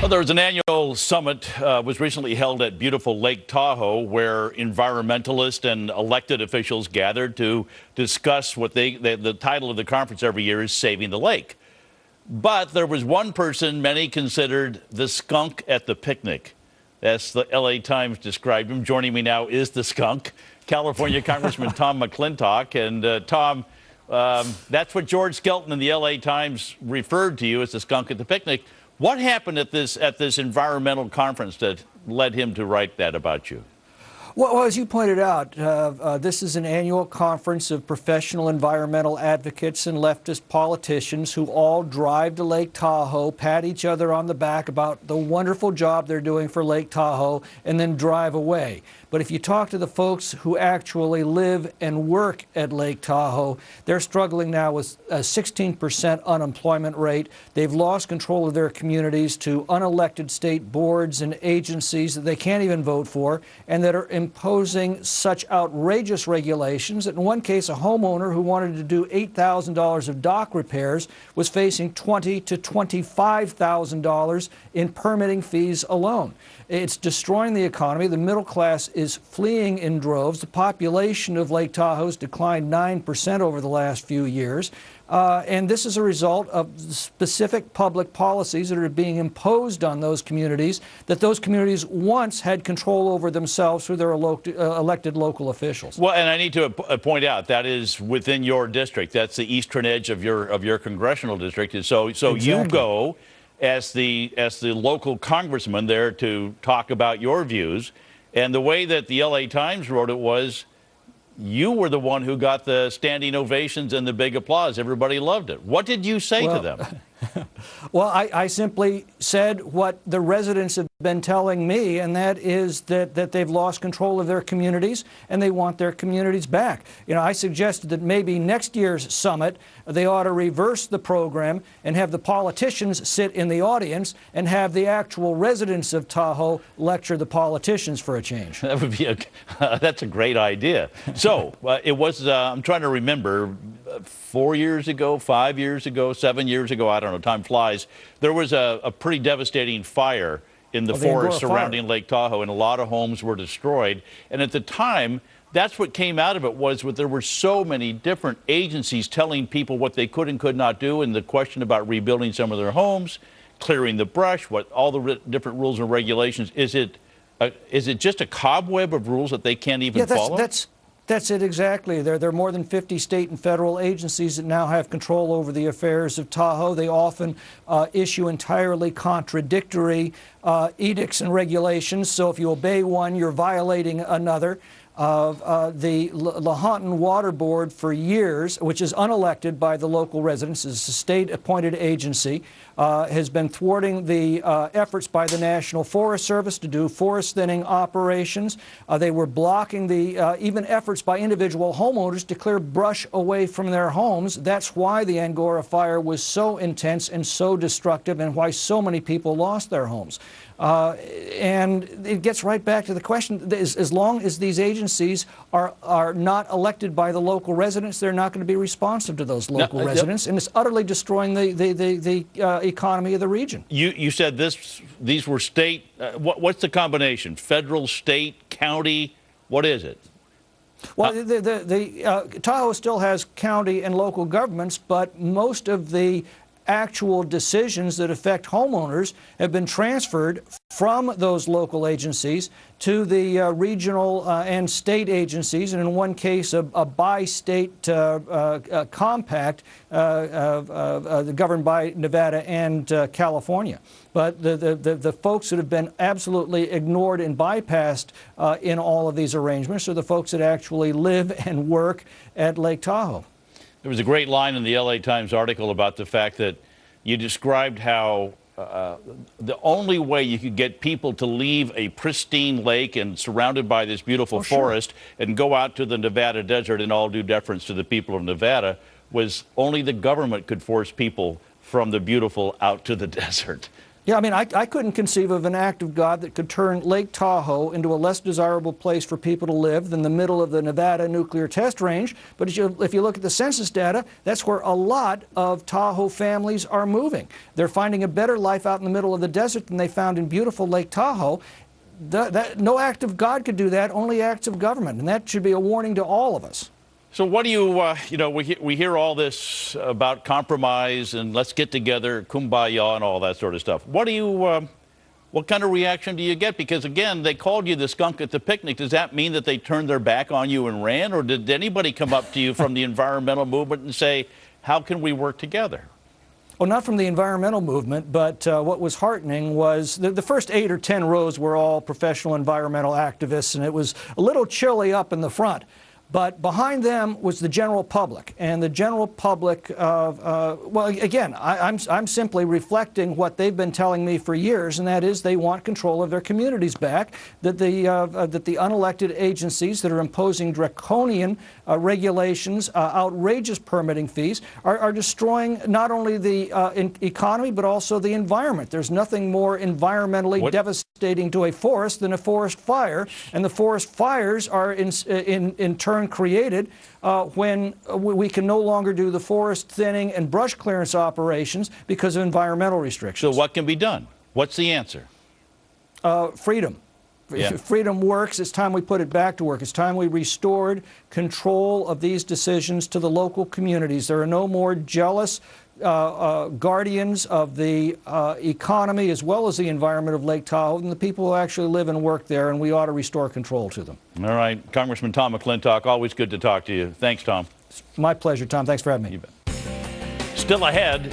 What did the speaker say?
Well, there was an annual summit was recently held at beautiful Lake Tahoe, where environmentalists and elected officials gathered to discuss what the title of the conference every year is Saving the Lake. But there was one person many considered the skunk at the picnic. As the LA Times described him. Joining me now is the skunk, California Congressman Tom McClintock. And Tom, that's what George Skelton in the LA Times referred to you as the skunk at the picnic. What happened at this environmental conference that led him to write that about you? Well, as you pointed out, this is an annual conference of professional environmental advocates and leftist politicians who all drive to Lake Tahoe, pat each other on the back about the wonderful job they're doing for Lake Tahoe, and then drive away. But if you talk to the folks who actually live and work at Lake Tahoe, they're struggling now with a 16% unemployment rate. They've lost control of their communities to unelected state boards and agencies that they can't even vote for, and that are imposing such outrageous regulations that in one case, a homeowner who wanted to do $8,000 of dock repairs was facing $20,000 to $25,000 in permitting fees alone. It's destroying the economy. The middle class is fleeing in droves. The population of Lake Tahoe has declined 9% over the last few years. And this is a result of specific public policies that are being imposed on those communities that those communities once had control over themselves through their elected local officials. Well, and I need to point out that is within your district. That's the eastern edge of your congressional district. And so Exactly. You go as the local congressman there to talk about your views. And the way that the LA Times wrote it was, you were the one who got the standing ovations and the big applause. Everybody loved it. What did you say to them? Well, I simply said what the residents have been telling me, and that is that they've lost control of their communities and they want their communities back. You know, I suggested that maybe next year's summit, they ought to reverse the program and have the politicians sit in the audience and have the actual residents of Tahoe lecture the politicians for a change. That would be that's a great idea. So it was, I'm trying to remember, 4 years ago, 5 years ago, 7 years ago, I don't know, time flies, there was a pretty devastating fire in the forest surrounding Lake Tahoe, and a lot of homes were destroyed. And at the time, that's what came out of it was that there were so many different agencies telling people what they could and could not do, and the question about rebuilding some of their homes, clearing the brush, what all the different rules and regulations. Is it just a cobweb of rules that they can't even follow? That's it exactly. There are more than 50 state and federal agencies that now have control over the affairs of Tahoe. They often issue entirely contradictory edicts and regulations. So if you obey one, you're violating another. The Lahontan Water Board for years, which is unelected by the local residents, is a state-appointed agency, has been thwarting the efforts by the National Forest Service to do forest thinning operations. They were blocking the even efforts by individual homeowners to clear brush away from their homes. That's why the Angora fire was so intense and so destructive, and why so many people lost their homes. And it gets right back to the question, as long as these agencies are not elected by the local residents, they're not going to be responsive to those local residents, and it's utterly destroying the economy of the region. You said these were state, what's the combination? Federal, state, county, what is it? Well, Tahoe still has county and local governments, but most of the actual decisions that affect homeowners have been transferred from those local agencies to the regional and state agencies, and in one case a bi-state compact governed by Nevada and California. But the folks that have been absolutely ignored and bypassed in all of these arrangements are the folks that actually live and work at Lake Tahoe. There was a great line in the LA Times article about the fact that you described how the only way you could get people to leave a pristine lake and surrounded by this beautiful forest and go out to the Nevada desert and all due deference to the people of Nevada was only the government could force people from the beautiful out to the desert. Yeah, I mean, I couldn't conceive of an act of God that could turn Lake Tahoe into a less desirable place for people to live than the middle of the Nevada nuclear test range. But if you look at the census data, that's where a lot of Tahoe families are moving. They're finding a better life out in the middle of the desert than they found in beautiful Lake Tahoe. No act of God could do that, only acts of government. And that should be a warning to all of us. So what do you, we hear all this about compromise and let's get together, kumbaya and all that sort of stuff. What kind of reaction do you get? Because again, they called you the skunk at the picnic. Does that mean that they turned their back on you and ran? Or did anybody come up to you from the environmental movement and say, how can we work together? Well, not from the environmental movement, but what was heartening was the first 8 or 10 rows were all professional environmental activists, and it was a little chilly up in the front. But behind them was the general public, and the general public, well, again, I'm simply reflecting what they've been telling me for years, and that is they want control of their communities back, that the unelected agencies that are imposing draconian regulations, outrageous permitting fees, are destroying not only the economy, but also the environment. There's nothing more environmentally devastating to a forest than a forest fire, and the forest fires are in turn created when we can no longer do the forest thinning and brush clearance operations because of environmental restrictions. So what can be done? What's the answer? Freedom. Yeah. Freedom works. It's time we put it back to work. It's time we restored control of these decisions to the local communities. There are no more jealous guardians of the economy as well as the environment of Lake Tahoe than the people who actually live and work there, and we ought to restore control to them. All right. Congressman Tom McClintock, always good to talk to you. Thanks, Tom. My pleasure, Tom. Thanks for having me. You bet. Still ahead,